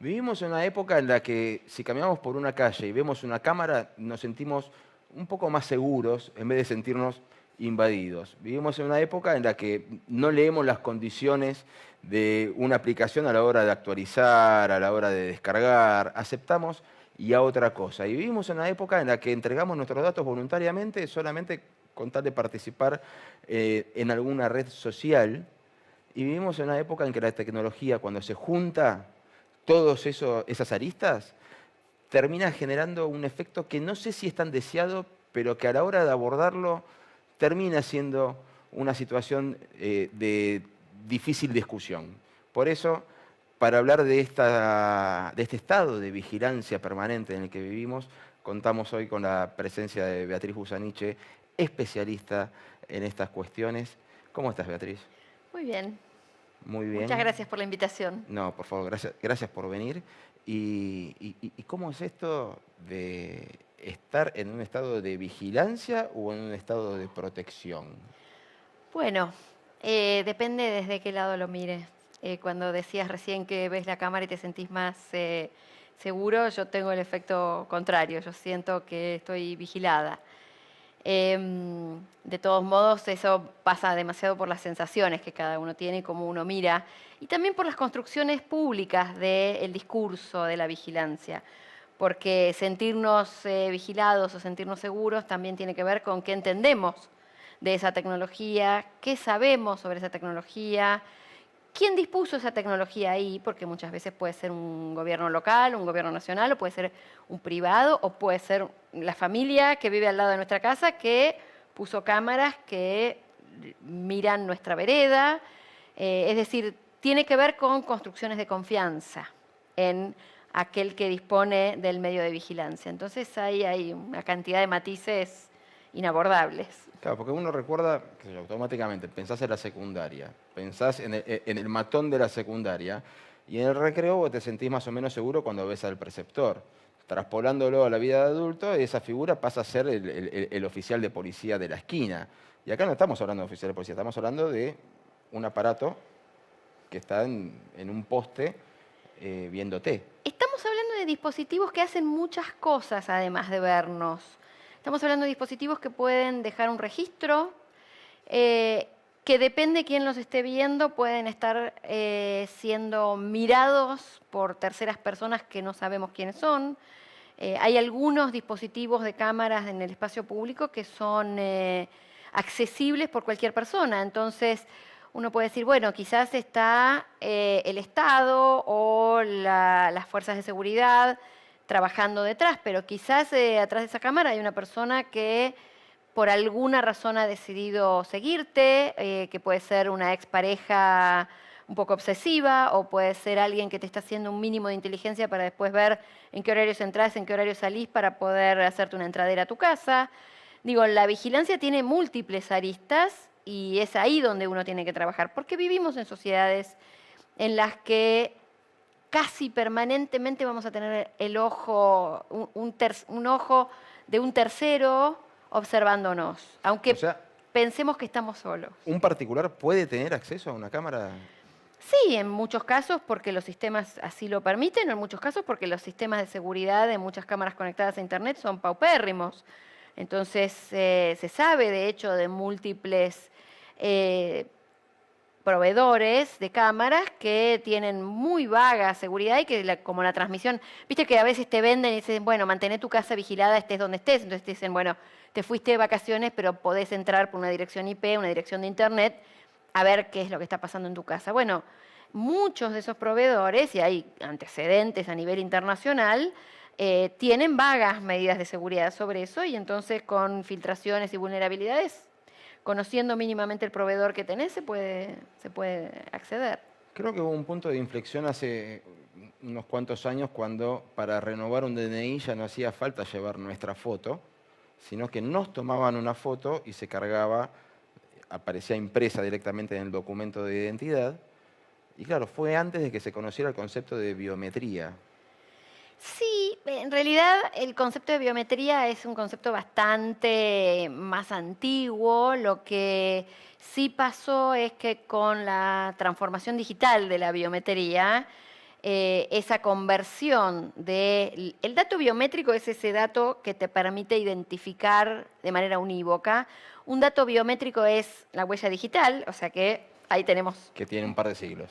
Vivimos en una época en la que si caminamos por una calle y vemos una cámara, nos sentimos un poco más seguros en vez de sentirnos invadidos. Vivimos en una época en la que no leemos las condiciones de una aplicación a la hora de actualizar, a la hora de descargar, aceptamos y a otra cosa. Y vivimos en una época en la que entregamos nuestros datos voluntariamente solamente con tal de participar en alguna red social. Y vivimos en una época en que la tecnología, cuando se junta todas esas aristas, termina generando un efecto que no sé si es tan deseado, pero que a la hora de abordarlo termina siendo una situación de difícil discusión. Por eso, para hablar de este estado de vigilancia permanente en el que vivimos, contamos hoy con la presencia de Beatriz Busaniche, especialista en estas cuestiones. ¿Cómo estás, Beatriz? Muy bien, Muy muchas bien. gracias por la invitación. No, por favor, gracias por venir. ¿Y cómo es esto de estar en un estado de vigilancia o en un estado de protección? Bueno, depende desde qué lado lo mires. Cuando decías recién que ves la cámara y te sentís más seguro, yo tengo el efecto contrario, yo siento que estoy vigilada. De todos modos, eso pasa demasiado por las sensaciones que cada uno tiene y cómo uno mira, y también por las construcciones públicas del discurso de la vigilancia, porque sentirnos vigilados o sentirnos seguros también tiene que ver con qué entendemos de esa tecnología, qué sabemos sobre esa tecnología, quién dispuso esa tecnología ahí, porque muchas veces puede ser un gobierno local, un gobierno nacional, o puede ser un privado, o puede ser la familia que vive al lado de nuestra casa que puso cámaras que miran nuestra vereda. Es decir, tiene que ver con construcciones de confianza en aquel que dispone del medio de vigilancia. Entonces ahí hay una cantidad de matices inabordables. Claro, porque uno recuerda, qué sé yo, automáticamente, pensás en la secundaria, pensás en el matón de la secundaria, y en el recreo vos te sentís más o menos seguro cuando ves al preceptor. Traspolándolo a la vida de adulto, esa figura pasa a ser el oficial de policía de la esquina. Y acá no estamos hablando de oficial de policía, estamos hablando de un aparato que está en un poste viéndote. Estamos hablando de dispositivos que hacen muchas cosas además de vernos. Estamos hablando de dispositivos que pueden dejar un registro, que depende de quién los esté viendo, pueden estar siendo mirados por terceras personas que no sabemos quiénes son. Hay algunos dispositivos de cámaras en el espacio público que son accesibles por cualquier persona. Entonces, uno puede decir, bueno, quizás está el Estado o las fuerzas de seguridad trabajando detrás, pero quizás atrás de esa cámara hay una persona que por alguna razón ha decidido seguirte, que puede ser una expareja un poco obsesiva o puede ser alguien que te está haciendo un mínimo de inteligencia para después ver en qué horarios entras, en qué horario salís para poder hacerte una entradera a tu casa. Digo, la vigilancia tiene múltiples aristas y es ahí donde uno tiene que trabajar, porque vivimos en sociedades en las que casi permanentemente vamos a tener el ojo, un ojo de un tercero observándonos, O aunque sea, pensemos que estamos solos. ¿un particular puede tener acceso a una cámara? Sí, en muchos casos porque los sistemas así lo permiten, o en muchos casos porque los sistemas de seguridad de muchas cámaras conectadas a Internet son paupérrimos. Entonces, se sabe, de hecho, de múltiples eh, proveedores de cámaras que tienen muy vaga seguridad y que como la transmisión, viste que a veces te venden y dicen, bueno, mantén tu casa vigilada, estés donde estés. Entonces te dicen, bueno, te fuiste de vacaciones, pero podés entrar por una dirección IP, una dirección de Internet, a ver qué es lo que está pasando en tu casa. Bueno, muchos de esos proveedores, y hay antecedentes a nivel internacional, tienen vagas medidas de seguridad sobre eso y entonces con filtraciones y vulnerabilidades, conociendo mínimamente el proveedor que tenés, se puede acceder. Creo que hubo un punto de inflexión hace unos cuantos años cuando para renovar un DNI ya no hacía falta llevar nuestra foto, sino que nos tomaban una foto y se cargaba, aparecía impresa directamente en el documento de identidad. Y claro, fue antes de que se conociera el concepto de biometría. Sí, en realidad el concepto de biometría es un concepto bastante más antiguo. Lo que sí pasó es que con la transformación digital de la biometría, esa conversión de... El dato biométrico es ese dato que te permite identificar de manera unívoca. Un dato biométrico es la huella digital, o sea que ahí tenemos Que tiene un par de siglos.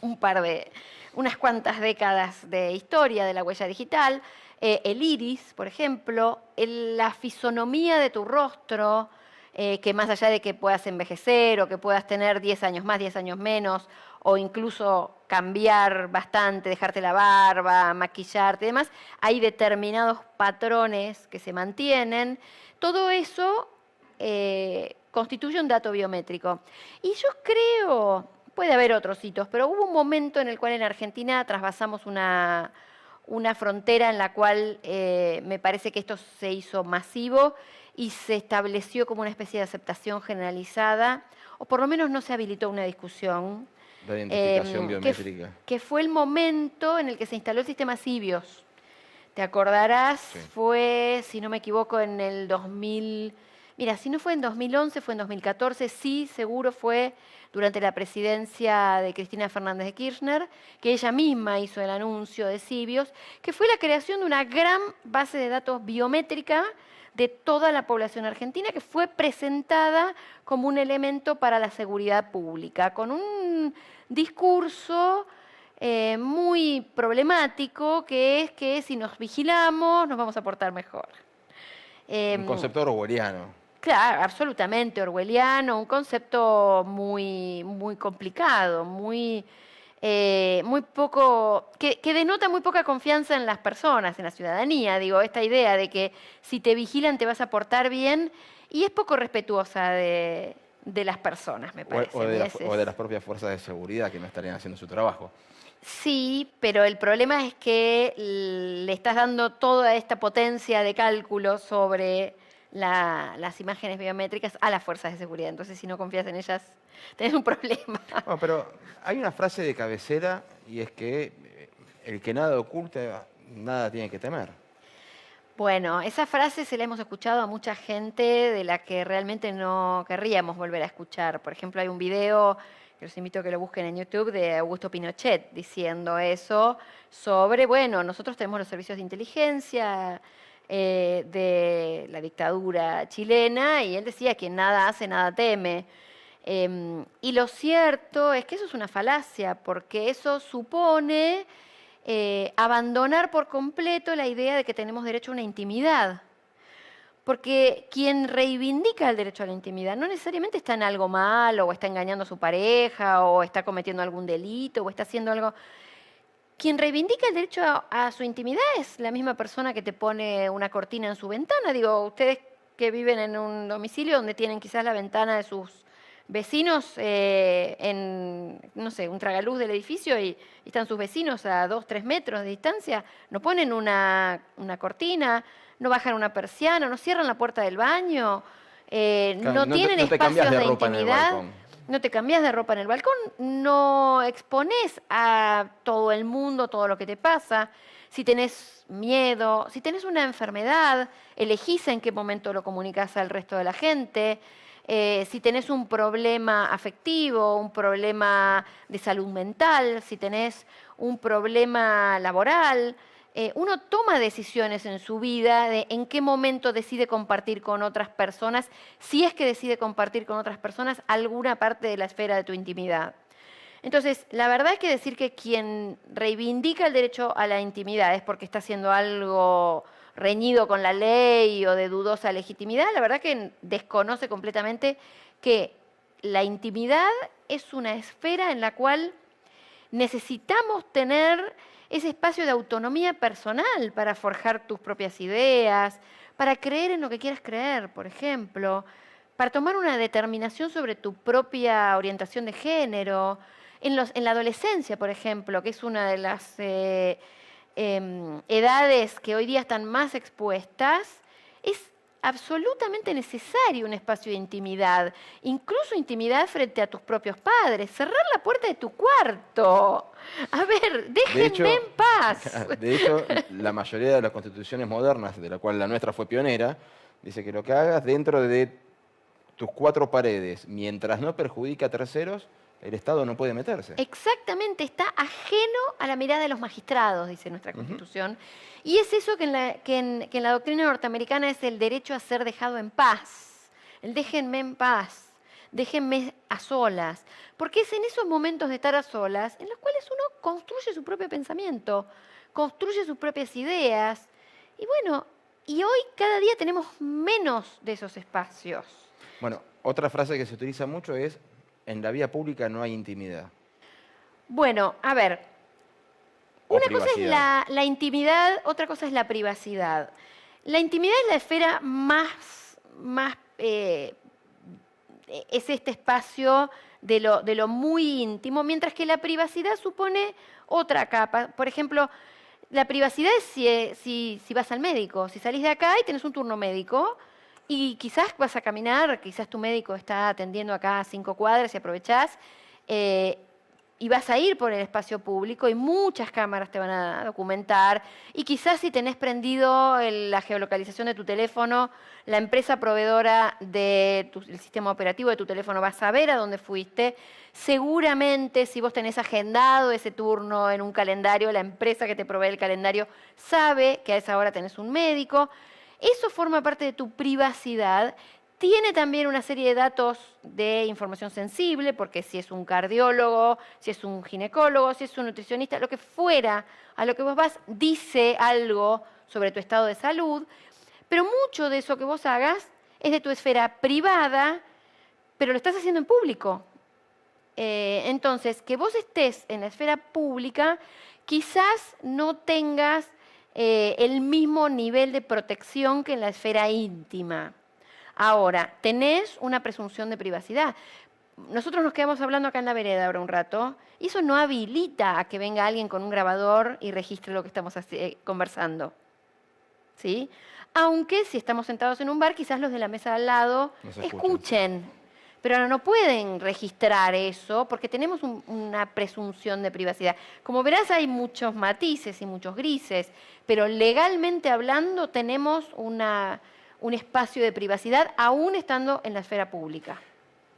unas cuantas décadas de historia de la huella digital. El iris, por ejemplo, la fisonomía de tu rostro, que más allá de que puedas envejecer o que puedas tener 10 años más, 10 años menos, o incluso cambiar bastante, dejarte la barba, maquillarte y demás, hay determinados patrones que se mantienen. Todo eso constituye un dato biométrico. Y yo creo, puede haber otros hitos, pero hubo un momento en el cual en Argentina trasvasamos una frontera en la cual me parece que esto se hizo masivo y se estableció como una especie de aceptación generalizada, o por lo menos no se habilitó una discusión. La identificación biométrica. Que fue el momento en el que se instaló el sistema Sibios. ¿Te acordarás? Sí. Fue, si no me equivoco, en el 2000... Mira, si no fue en 2011, fue en 2014, sí, seguro fue durante la presidencia de Cristina Fernández de Kirchner, que ella misma hizo el anuncio de Sibios, que fue la creación de una gran base de datos biométrica de toda la población argentina, que fue presentada como un elemento para la seguridad pública, con un discurso muy problemático, que es que si nos vigilamos nos vamos a portar mejor. Un concepto orwelliano. Claro, absolutamente orwelliano, un concepto muy, muy complicado, muy poco, que denota muy poca confianza en las personas, en la ciudadanía. Digo, esta idea de que si te vigilan te vas a portar bien, y es poco respetuosa de las personas, me parece. O de las propias fuerzas de seguridad que no estarían haciendo su trabajo. Sí, pero el problema es que le estás dando toda esta potencia de cálculo sobre las imágenes biométricas a las fuerzas de seguridad. Entonces, si no confías en ellas, tenés un problema. Bueno, pero hay una frase de cabecera, y es que el que nada oculta, nada tiene que temer. Bueno, esa frase se la hemos escuchado a mucha gente de la que realmente no querríamos volver a escuchar. Por ejemplo, hay un video que los invito a que lo busquen en YouTube, de Augusto Pinochet, diciendo eso sobre, bueno, nosotros tenemos los servicios de inteligencia de la dictadura chilena, y él decía que nada hace, nada teme. Y lo cierto es que eso es una falacia, porque eso supone abandonar por completo la idea de que tenemos derecho a una intimidad. Porque quien reivindica el derecho a la intimidad no necesariamente está en algo malo, o está engañando a su pareja, o está cometiendo algún delito, o está haciendo algo. Quien reivindica el derecho a su intimidad es la misma persona que te pone una cortina en su ventana. Digo, ustedes que viven en un domicilio donde tienen quizás la ventana de sus vecinos en, no sé, un tragaluz del edificio, y están sus vecinos a 2, 3 metros de distancia, no ponen una cortina, no bajan una persiana, no cierran la puerta del baño, no tienen espacios de intimidad, no te cambias de ropa en el balcón, no expones a todo el mundo todo lo que te pasa. Si tenés miedo, si tenés una enfermedad, elegís en qué momento lo comunicas al resto de la gente. Si tenés un problema afectivo, un problema de salud mental, si tenés un problema laboral, uno toma decisiones en su vida de en qué momento decide compartir con otras personas, si es que decide compartir con otras personas alguna parte de la esfera de tu intimidad. Entonces, la verdad es que decir que quien reivindica el derecho a la intimidad es porque está haciendo algo reñido con la ley o de dudosa legitimidad, la verdad que desconoce completamente que la intimidad es una esfera en la cual necesitamos tener ese espacio de autonomía personal para forjar tus propias ideas, para creer en lo que quieras creer, por ejemplo, para tomar una determinación sobre tu propia orientación de género. En la adolescencia, por ejemplo, que es una de las edades que hoy día están más expuestas, es absolutamente necesario un espacio de intimidad, incluso intimidad frente a tus propios padres. Cerrar la puerta de tu cuarto. A ver, déjenme en paz. De hecho, la mayoría de las constituciones modernas, de la cual la nuestra fue pionera, dice que lo que hagas dentro de tus 4 paredes, mientras no perjudique a terceros, el Estado no puede meterse. Exactamente, está ajeno a la mirada de los magistrados, dice nuestra Constitución. Y es eso que en la doctrina norteamericana es el derecho a ser dejado en paz. El déjenme en paz, déjenme a solas. Porque es en esos momentos de estar a solas en los cuales uno construye su propio pensamiento, construye sus propias ideas. Y bueno, y hoy cada día tenemos menos de esos espacios. Bueno, otra frase que se utiliza mucho es, en la vía pública no hay intimidad. Bueno, a ver, O una cosa es privacidad. la intimidad, otra cosa es la privacidad. La intimidad es la esfera es este espacio de lo muy íntimo, mientras que la privacidad supone otra capa. Por ejemplo, la privacidad es si vas al médico, si salís de acá y tenés un turno médico y quizás vas a caminar, quizás tu médico está atendiendo acá a 5 cuadras y aprovechás, y vas a ir por el espacio público y muchas cámaras te van a documentar y quizás si tenés prendido la geolocalización de tu teléfono, la empresa proveedora del sistema operativo de tu teléfono va a saber a dónde fuiste. Seguramente si vos tenés agendado ese turno en un calendario, la empresa que te provee el calendario sabe que a esa hora tenés un médico. Eso forma parte de tu privacidad. Tiene también una serie de datos de información sensible, porque si es un cardiólogo, si es un ginecólogo, si es un nutricionista, lo que fuera a lo que vos vas, dice algo sobre tu estado de salud, pero mucho de eso que vos hagas es de tu esfera privada, pero lo estás haciendo en público. Entonces, que vos estés en la esfera pública, quizás no tengas el mismo nivel de protección que en la esfera íntima. Ahora, tenés una presunción de privacidad. Nosotros nos quedamos hablando acá en la vereda ahora un rato, y eso no habilita a que venga alguien con un grabador y registre lo que estamos conversando. ¿Sí? Aunque si estamos sentados en un bar, quizás los de la mesa al lado escuchen. Pero ahora no pueden registrar eso porque tenemos una presunción de privacidad. Como verás, hay muchos matices y muchos grises, pero legalmente hablando tenemos un espacio de privacidad aún estando en la esfera pública.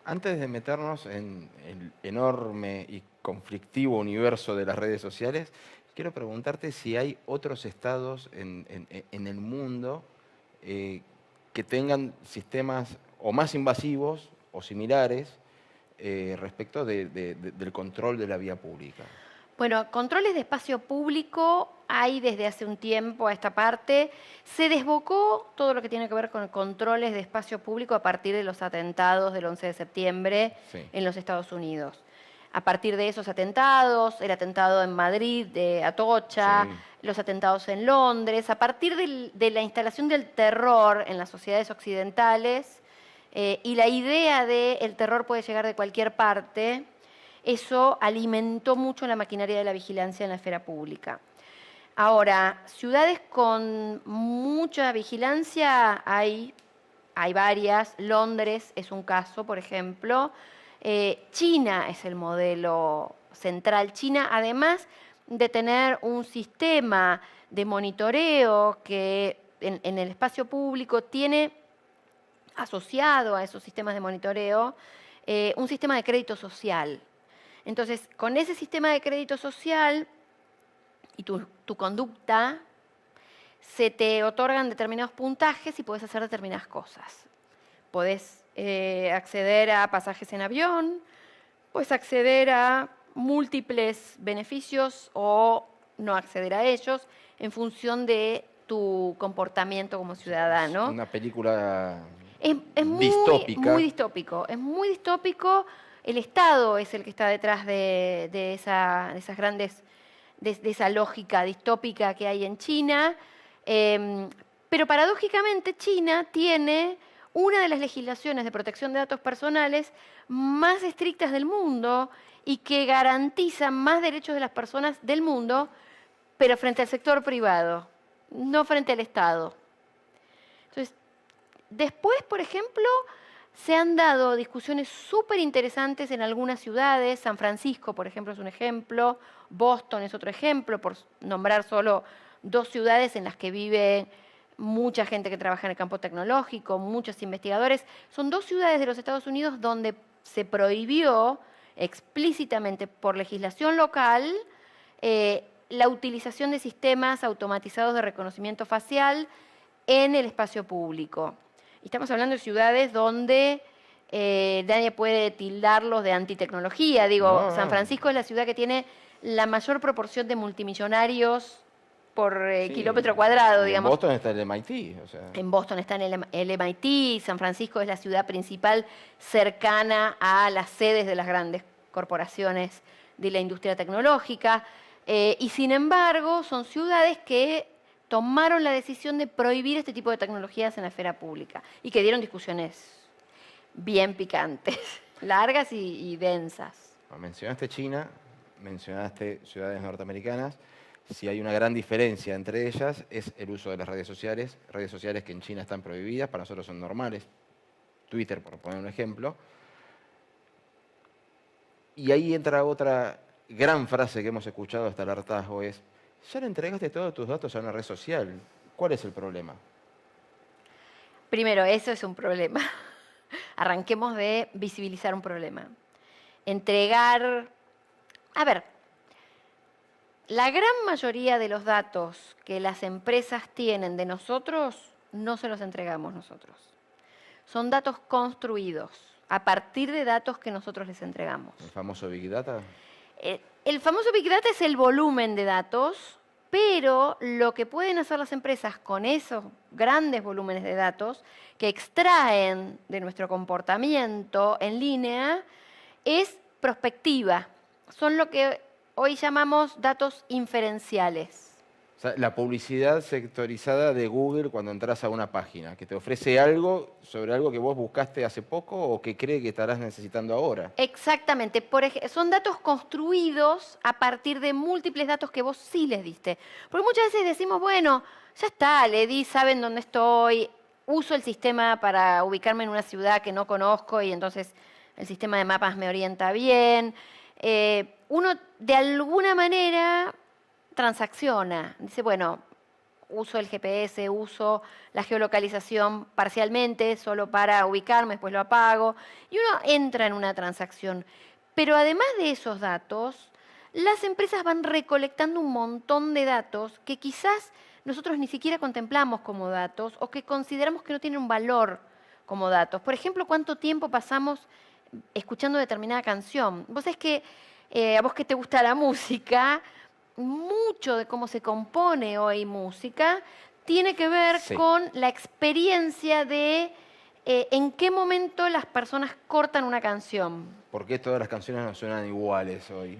Antes de meternos en el enorme y conflictivo universo de las redes sociales, quiero preguntarte si hay otros estados en el mundo que tengan sistemas o más invasivos o similares respecto del control de la vía pública. Bueno, controles de espacio público hay desde hace un tiempo a esta parte. Se desbocó todo lo que tiene que ver con controles de espacio público a partir de los atentados del 11 de septiembre en los Estados Unidos. A partir de esos atentados, el atentado en Madrid de Atocha, los atentados en Londres, a partir de la instalación del terror en las sociedades occidentales y la idea de el terror puede llegar de cualquier parte, eso alimentó mucho la maquinaria de la vigilancia en la esfera pública. Ahora, ciudades con mucha vigilancia hay varias. Londres es un caso, por ejemplo. China es el modelo central. China, además de tener un sistema de monitoreo que en el espacio público tiene asociado a esos sistemas de monitoreo un sistema de crédito social. Entonces, con ese sistema de crédito social y tu conducta, se te otorgan determinados puntajes y podés hacer determinadas cosas. Podés acceder a pasajes en avión, podés acceder a múltiples beneficios o no acceder a ellos en función de tu comportamiento como ciudadano. Una película es distópica. Muy distópico. Es muy distópico. El Estado es el que está detrás de esa lógica distópica que hay en China. Pero paradójicamente China tiene una de las legislaciones de protección de datos personales más estrictas del mundo y que garantiza más derechos de las personas del mundo, pero frente al sector privado, no frente al Estado. Entonces, después, por ejemplo, se han dado discusiones súper interesantes en algunas ciudades. San Francisco, por ejemplo, es un ejemplo. Boston es otro ejemplo, por nombrar solo 2 ciudades en las que vive mucha gente que trabaja en el campo tecnológico, muchos investigadores. Son 2 ciudades de los Estados Unidos donde se prohibió explícitamente por legislación local la utilización de sistemas automatizados de reconocimiento facial en el espacio público. Y estamos hablando de ciudades donde nadie puede tildarlos de antitecnología. Digo, No, San no. Francisco es la ciudad que tiene la mayor proporción de multimillonarios por Sí, kilómetro cuadrado, y en digamos. Boston está el MIT, o sea. En Boston está el MIT, San Francisco es la ciudad principal cercana a las sedes de las grandes corporaciones de la industria tecnológica. Y sin embargo, son ciudades que tomaron la decisión de prohibir este tipo de tecnologías en la esfera pública y que dieron discusiones bien picantes, largas y densas. Mencionaste China, mencionaste ciudades norteamericanas. Si hay una gran diferencia entre ellas es el uso de las redes sociales que en China están prohibidas, para nosotros son normales. Twitter, por poner un ejemplo. Y ahí entra otra gran frase que hemos escuchado hasta el hartazgo, es, ya le entregaste todos tus datos a una red social, ¿cuál es el problema? Primero, eso es un problema. Arranquemos de visibilizar un problema. Entregar... A ver, la gran mayoría de los datos que las empresas tienen de nosotros no se los entregamos nosotros. Son datos construidos a partir de datos que nosotros les entregamos. ¿El famoso Big Data? El famoso Big Data es el volumen de datos, pero lo que pueden hacer las empresas con esos grandes volúmenes de datos que extraen de nuestro comportamiento en línea es prospectiva. Son lo que hoy llamamos datos inferenciales. O sea, la publicidad sectorizada de Google cuando entras a una página, que te ofrece algo sobre algo que vos buscaste hace poco o que cree que estarás necesitando ahora. Exactamente. Son datos construidos a partir de múltiples datos que vos sí les diste. Porque muchas veces decimos, bueno, ya está, le di, saben dónde estoy, uso el sistema para ubicarme en una ciudad que no conozco y entonces el sistema de mapas me orienta bien. Uno de alguna manera transacciona. Dice, bueno, uso el GPS, uso la geolocalización parcialmente, solo para ubicarme, después lo apago. Y uno entra en una transacción. Pero además de esos datos, las empresas van recolectando un montón de datos que quizás nosotros ni siquiera contemplamos como datos o que consideramos que no tienen un valor como datos. Por ejemplo, cuánto tiempo pasamos escuchando determinada canción. Vos sabés que a vos que te gusta la música, mucho de cómo se compone hoy música tiene que ver con la experiencia de en qué momento las personas cortan una canción. ¿Por qué todas las canciones no suenan iguales hoy?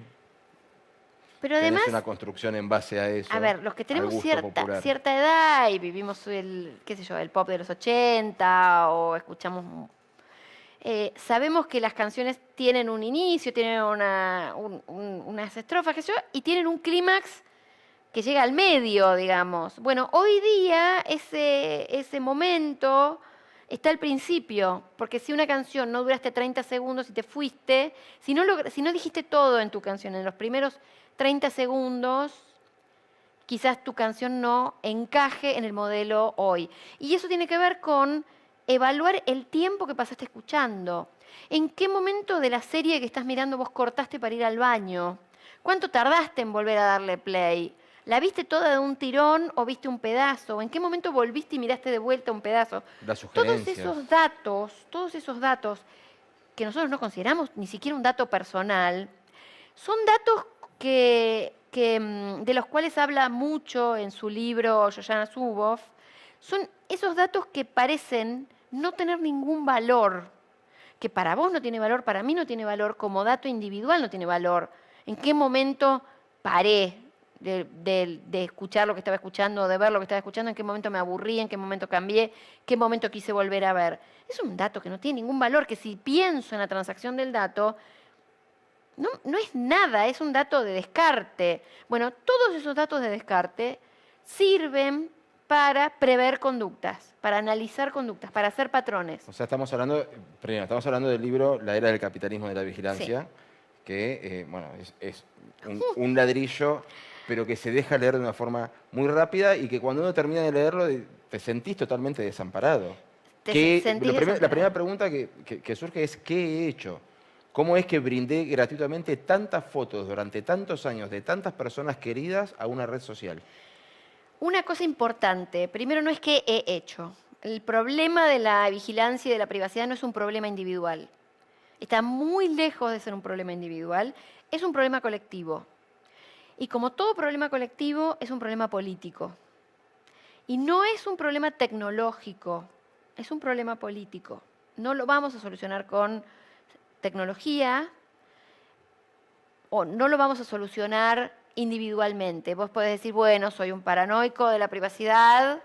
Pero además, tenés una construcción en base a eso. A ver, los que tenemos al gusto popular. cierta edad y vivimos el pop de los 80 o escuchamos... sabemos que las canciones tienen un inicio, tienen unas estrofas, qué sé yo, y tienen un clímax que llega al medio, digamos. Bueno, hoy día ese momento está al principio, porque si una canción no duraste 30 segundos y te fuiste, si no dijiste todo en tu canción en los primeros 30 segundos, quizás tu canción no encaje en el modelo hoy. Y eso tiene que ver con evaluar el tiempo que pasaste escuchando. ¿En qué momento de la serie que estás mirando vos cortaste para ir al baño? ¿Cuánto tardaste en volver a darle play? ¿La viste toda de un tirón o viste un pedazo? ¿En qué momento volviste y miraste de vuelta un pedazo? Las Todos sugerencias. esos datos que nosotros no consideramos ni siquiera un dato personal, son datos de los cuales habla mucho en su libro Shoshana Zuboff. Son esos datos que parecen no tener ningún valor, que para vos no tiene valor, para mí no tiene valor, como dato individual no tiene valor. ¿En qué momento paré de escuchar lo que estaba escuchando, de ver lo que estaba escuchando? ¿En qué momento me aburrí? ¿En qué momento cambié? ¿En qué momento quise volver a ver? Es un dato que no tiene ningún valor, que si pienso en la transacción del dato, no es nada, es un dato de descarte. Bueno, todos esos datos de descarte sirven para prever conductas, para analizar conductas, para hacer patrones. O sea, estamos hablando del libro La Era del Capitalismo de la Vigilancia, que bueno, es un ladrillo, pero que se deja leer de una forma muy rápida y que cuando uno termina de leerlo te sentís totalmente desamparado. La primera pregunta que surge es ¿qué he hecho? ¿Cómo es que brindé gratuitamente tantas fotos durante tantos años de tantas personas queridas a una red social? Una cosa importante, primero no es que he hecho. El problema de la vigilancia y de la privacidad no es un problema individual. Está muy lejos de ser un problema individual, es un problema colectivo. Y como todo problema colectivo, es un problema político. Y no es un problema tecnológico, es un problema político. No lo vamos a solucionar con tecnología o no lo vamos a solucionar individualmente. Vos podés decir, bueno, soy un paranoico de la privacidad,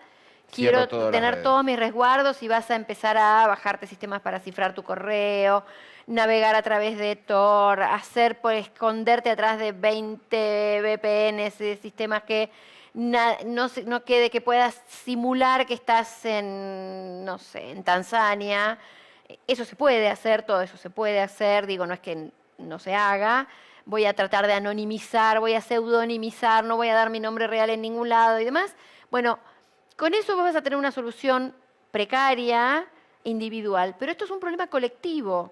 Cierro quiero todas las tener redes. todos mis resguardos y vas a empezar a bajarte sistemas para cifrar tu correo, navegar a través de Tor, hacer por esconderte atrás de 20 VPNs de sistemas que no quede que puedas simular que estás en, no sé, en Tanzania. Eso se puede hacer, todo eso se puede hacer, digo, no es que no se haga. Voy a tratar de anonimizar, voy a pseudonimizar, no voy a dar mi nombre real en ningún lado y demás. Bueno, con eso vos vas a tener una solución precaria, individual, pero esto es un problema colectivo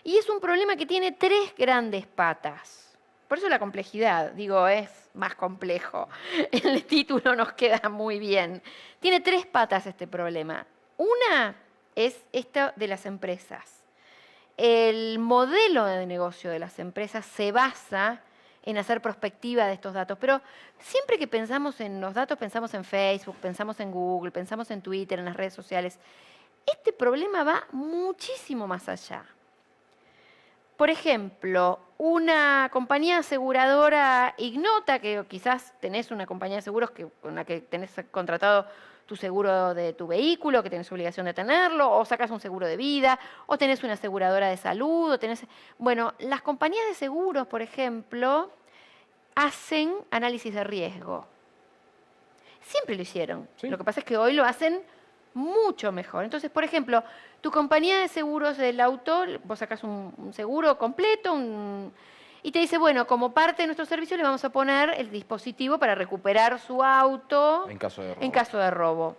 y es un problema que tiene 3 grandes patas. Por eso la complejidad, digo, es más complejo. El título nos queda muy bien. Tiene 3 patas este problema. Una es esto de las empresas. El modelo de negocio de las empresas se basa en hacer prospectiva de estos datos, pero siempre que pensamos en los datos, pensamos en Facebook, pensamos en Google, pensamos en Twitter, en las redes sociales. Este problema va muchísimo más allá. Por ejemplo, una compañía aseguradora ignota, que quizás tenés una compañía de seguros con la que tenés contratado tu seguro de tu vehículo, que tenés obligación de tenerlo, o sacas un seguro de vida, o tenés una aseguradora de salud, o tenés... Bueno, las compañías de seguros, por ejemplo, hacen análisis de riesgo. Siempre lo hicieron. Sí. Lo que pasa es que hoy lo hacen mucho mejor. Entonces, por ejemplo, tu compañía de seguros del auto, vos sacas un seguro completo y te dice, bueno, como parte de nuestro servicio le vamos a poner el dispositivo para recuperar su auto En caso de robo. en caso de robo.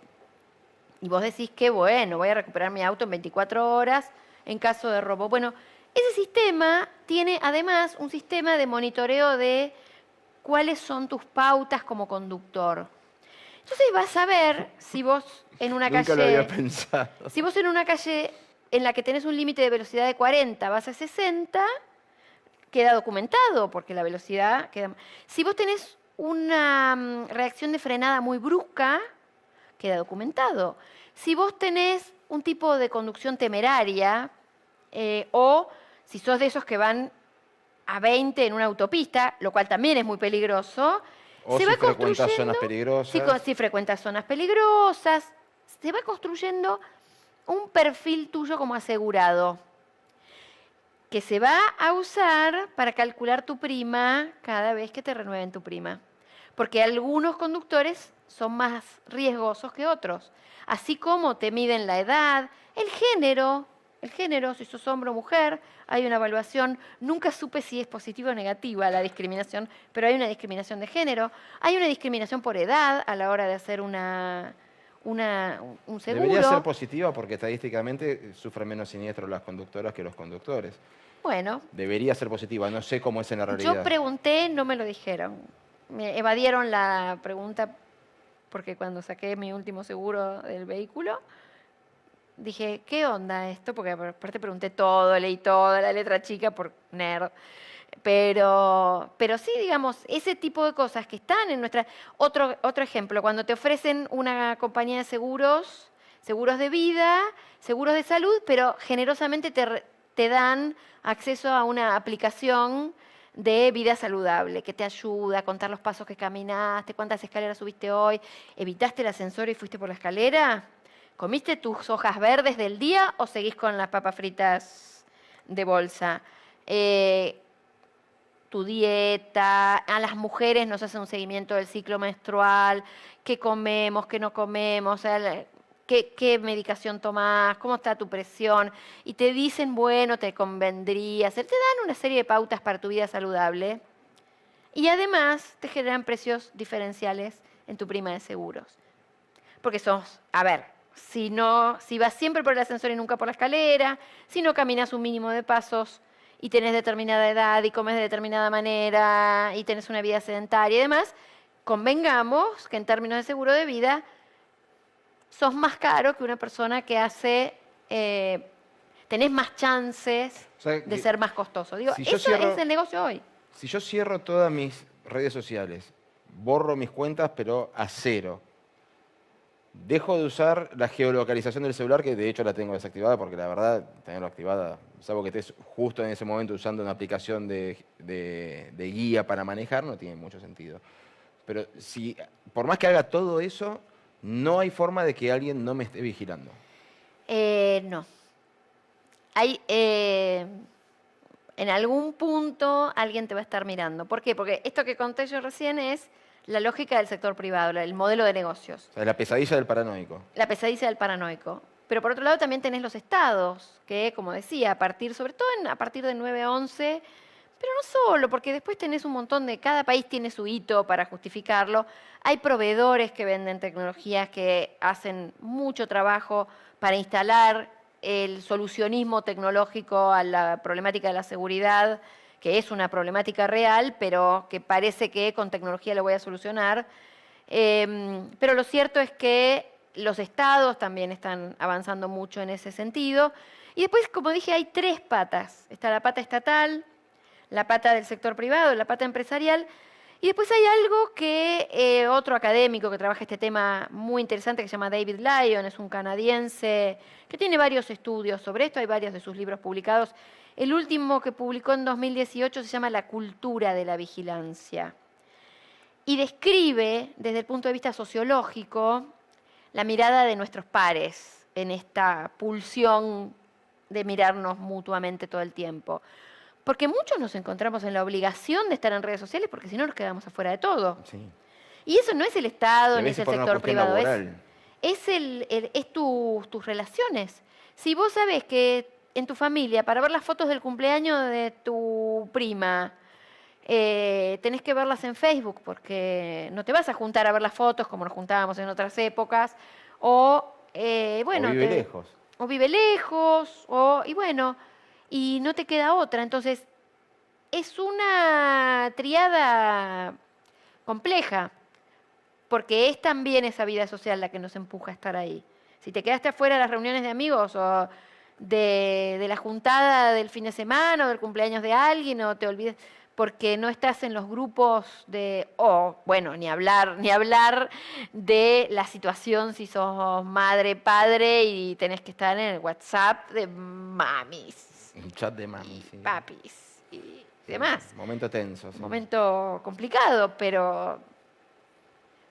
Y vos decís que, bueno, voy a recuperar mi auto en 24 horas en caso de robo. Bueno, ese sistema tiene además un sistema de monitoreo de cuáles son tus pautas como conductor. Entonces vas a ver si vos en una Nunca calle... lo había pensado. Si vos en una calle en la que tenés un límite de velocidad de 40 vas a 60, queda documentado, porque la velocidad queda... Si vos tenés una reacción de frenada muy brusca, queda documentado. Si vos tenés un tipo de conducción temeraria, o si sos de esos que van a 20 en una autopista, lo cual también es muy peligroso, O se si va frecuentas zonas construyendo, peligrosas. si frecuentas zonas peligrosas, se va construyendo un perfil tuyo como asegurado, que se va a usar para calcular tu prima cada vez que te renueven tu prima. Porque algunos conductores son más riesgosos que otros. Así como te miden la edad, el género, si sos hombre o mujer, hay una evaluación. Nunca supe si es positiva o negativa la discriminación, pero hay una discriminación de género. Hay una discriminación por edad a la hora de hacer un seguro. Debería ser positiva porque estadísticamente sufren menos siniestros las conductoras que los conductores. Bueno, Debería ser positiva, no sé cómo es en la realidad. yo pregunté, no me lo dijeron. Me evadieron la pregunta porque cuando saqué mi último seguro del vehículo, dije, ¿qué onda esto? Porque aparte pregunté todo, leí toda la letra chica por nerd. Pero sí, digamos, ese tipo de cosas que están en nuestra... Otro ejemplo, cuando te ofrecen una compañía de seguros, seguros de vida, seguros de salud, pero generosamente te dan acceso a una aplicación de vida saludable que te ayuda a contar los pasos que caminaste, cuántas escaleras subiste hoy, evitaste el ascensor y fuiste por la escalera, ¿comiste tus hojas verdes del día o seguís con las papas fritas de bolsa? Tu dieta, a las mujeres nos hacen un seguimiento del ciclo menstrual, qué comemos, qué no comemos, o sea, qué medicación tomás, cómo está tu presión, y te dicen, bueno, te convendría hacer, te dan una serie de pautas para tu vida saludable, y además te generan precios diferenciales en tu prima de seguros. Porque a ver, si vas siempre por el ascensor y nunca por la escalera, si no caminas un mínimo de pasos y tenés determinada edad y comes de determinada manera y tenés una vida sedentaria y demás, convengamos que en términos de seguro de vida sos más caro que una persona que hace, tenés más chances O sea, de que ser más costoso. Digo, si yo eso cierro- es el negocio hoy. si yo cierro todas mis redes sociales, borro mis cuentas, pero a cero, dejo de usar la geolocalización del celular, que de hecho la tengo desactivada, porque la verdad, tenerlo activada, salvo que estés justo en ese momento usando una aplicación de guía para manejar, no tiene mucho sentido. Pero si, por más que haga todo eso, no hay forma de que alguien no me esté vigilando. No. Hay, en algún punto alguien te va a estar mirando. ¿Por qué? Porque esto que conté yo recién es la lógica del sector privado, el modelo de negocios. O sea, la pesadilla del paranoico. La pesadilla del paranoico. Pero por otro lado también tenés los estados, que como decía, sobre todo a partir de 9/11, pero no solo, porque después tenés un montón cada país tiene su hito para justificarlo. Hay proveedores que venden tecnologías que hacen mucho trabajo para instalar el solucionismo tecnológico a la problemática de la seguridad, que es una problemática real, pero que parece que con tecnología lo voy a solucionar. Pero lo cierto es que los estados también están avanzando mucho en ese sentido. Y después, como dije, hay 3 patas. Está la pata estatal, la pata del sector privado, la pata empresarial. Y después hay algo que otro académico que trabaja este tema muy interesante, que se llama David Lyon, es un canadiense que tiene varios estudios sobre esto, hay varios de sus libros publicados. El último que publicó en 2018 se llama La cultura de la vigilancia. Y describe, desde el punto de vista sociológico, la mirada de nuestros pares en esta pulsión de mirarnos mutuamente todo el tiempo. Porque muchos nos encontramos en la obligación de estar en redes sociales porque si no nos quedamos afuera de todo. Sí. Y eso no es el Estado Y a ni es veces el por una sector cuestión privado, laboral. es tus relaciones. Si vos sabés que en tu familia, para ver las fotos del cumpleaños de tu prima, tenés que verlas en Facebook porque no te vas a juntar a ver las fotos como nos juntábamos en otras épocas, o bueno, O vive lejos. o vive lejos, y bueno, y no te queda otra. Entonces, es una triada compleja, porque es también esa vida social la que nos empuja a estar ahí. Si te quedaste afuera de las reuniones de amigos o de la juntada del fin de semana o del cumpleaños de alguien o te olvidas porque no estás en los grupos bueno, ni hablar de la situación si sos madre, padre y tenés que estar en el WhatsApp de mamis, Un chat de mami, sí. papis y demás. Momento tenso. Sí. Momento complicado, pero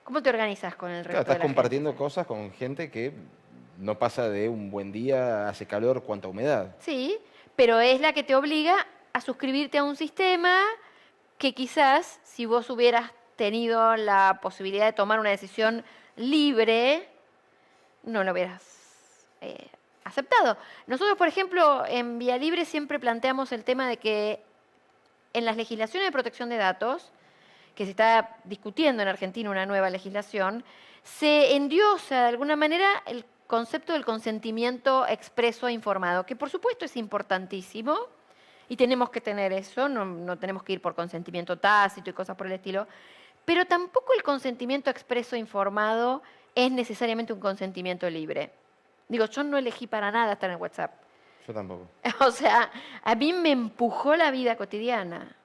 ¿cómo te organizas con el resto Claro, estás de la compartiendo gente? cosas con gente que no pasa de un buen día, hace calor, cuánta humedad. Sí, pero es la que te obliga a suscribirte a un sistema que quizás si vos hubieras tenido la posibilidad de tomar una decisión libre, no lo hubieras aceptado. Nosotros, por ejemplo, en Vía Libre siempre planteamos el tema de que en las legislaciones de protección de datos, que se está discutiendo en Argentina una nueva legislación, se endiosa de alguna manera el concepto del consentimiento expreso e informado, que por supuesto es importantísimo y tenemos que tener eso, no tenemos que ir por consentimiento tácito y cosas por el estilo, pero tampoco el consentimiento expreso e informado es necesariamente un consentimiento libre. Digo, yo no elegí para nada estar en WhatsApp. Yo tampoco. O sea, a mí me empujó la vida cotidiana.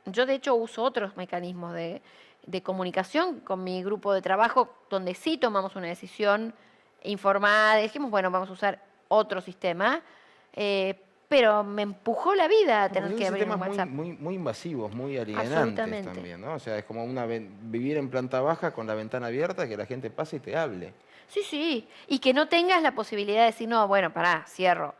Yo, de hecho, uso otros mecanismos de comunicación con mi grupo de trabajo, donde sí tomamos una decisión informada. Dijimos, bueno, vamos a usar otro sistema, pero me empujó la vida a tener que abrir un sistemas WhatsApp. muy invasivos, muy alienantes Absolutamente. también, ¿no? O sea, es como vivir en planta baja con la ventana abierta, que la gente pase y te hable. Sí, sí. Y que no tengas la posibilidad de decir, no, bueno, pará, cierro.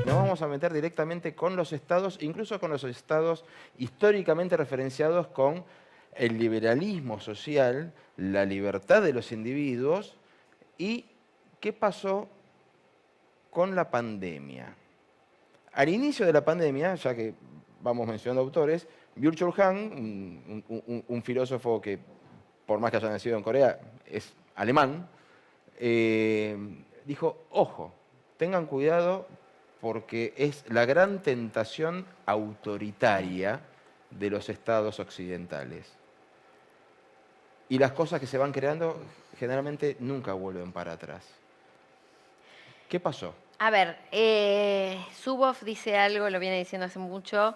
Nos vamos a meter directamente con los estados, incluso con los estados históricamente referenciados con el liberalismo social, la libertad de los individuos y qué pasó con la pandemia. Al inicio de la pandemia, ya que vamos mencionando autores, Byung-Chul Han, un filósofo que, por más que haya nacido en Corea, es alemán, dijo, ojo, tengan cuidado porque es la gran tentación autoritaria de los estados occidentales. Y las cosas que se van creando generalmente nunca vuelven para atrás. ¿Qué pasó? A ver, Zuboff dice algo, lo viene diciendo hace mucho,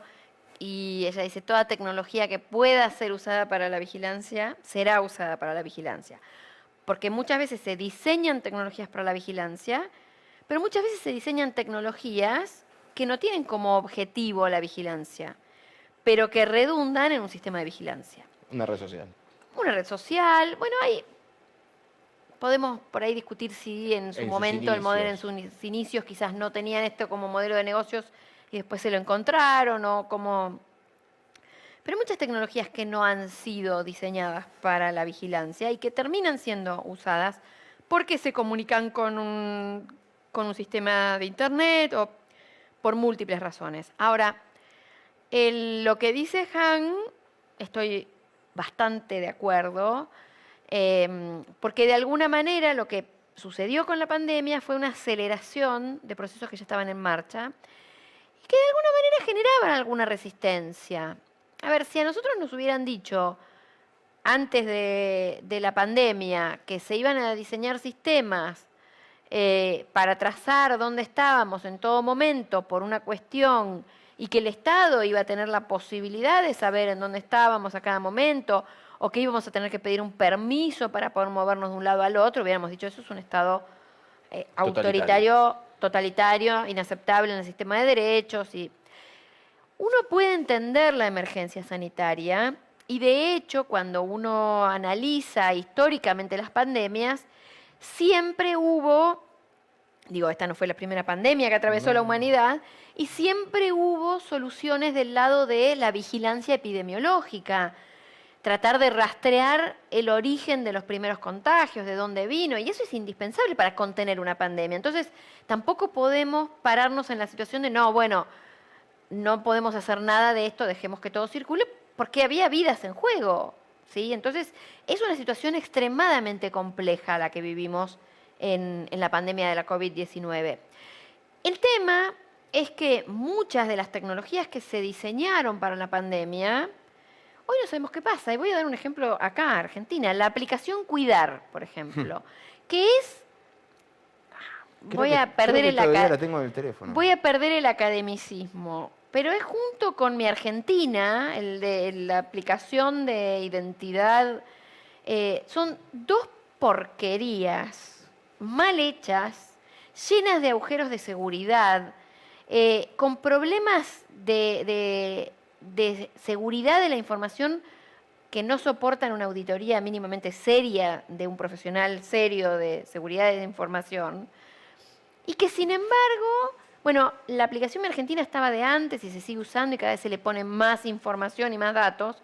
y ella dice, toda tecnología que pueda ser usada para la vigilancia, será usada para la vigilancia. Porque muchas veces se diseñan tecnologías para la vigilancia, pero muchas veces se diseñan tecnologías que no tienen como objetivo la vigilancia, pero que redundan en un sistema de vigilancia. Una red social. Una red social, bueno, podemos por ahí discutir si en su momento el modelo en sus inicios quizás no tenían esto como modelo de negocios y después se lo encontraron o como... Pero hay muchas tecnologías que no han sido diseñadas para la vigilancia y que terminan siendo usadas porque se comunican con un sistema de internet o por múltiples razones. Ahora, lo que dice Han, estoy bastante de acuerdo, porque de alguna manera lo que sucedió con la pandemia fue una aceleración de procesos que ya estaban en marcha y que de alguna manera generaban alguna resistencia. A ver, si a nosotros nos hubieran dicho antes de la pandemia que se iban a diseñar sistemas para trazar dónde estábamos en todo momento por una cuestión y que el Estado iba a tener la posibilidad de saber en dónde estábamos a cada momento, o que íbamos a tener que pedir un permiso para poder movernos de un lado al otro, hubiéramos dicho, eso es un Estado autoritario, totalitario, inaceptable en el sistema de derechos. Y uno puede entender la emergencia sanitaria, y de hecho, cuando uno analiza históricamente las pandemias, siempre hubo... Digo, esta no fue la primera pandemia que atravesó la humanidad, y siempre hubo soluciones del lado de la vigilancia epidemiológica, tratar de rastrear el origen de los primeros contagios, de dónde vino, y eso es indispensable para contener una pandemia. Entonces, tampoco podemos pararnos en la situación de, no, bueno, no podemos hacer nada de esto, dejemos que todo circule, porque había vidas en juego, ¿sí? Entonces, es una situación extremadamente compleja la que vivimos en la pandemia de la COVID-19. El tema es que muchas de las tecnologías que se diseñaron para la pandemia, hoy no sabemos qué pasa. Y voy a dar un ejemplo acá, Argentina. La aplicación Cuidar, por ejemplo, que es... Voy a perder el academicismo, pero es junto con Mi Argentina, la aplicación de identidad, son dos porquerías mal hechas, llenas de agujeros de seguridad, con problemas de seguridad de la información que no soportan una auditoría mínimamente seria de un profesional serio de seguridad de la información, y que sin embargo, bueno, la aplicación Mi Argentina estaba de antes y se sigue usando y cada vez se le pone más información y más datos,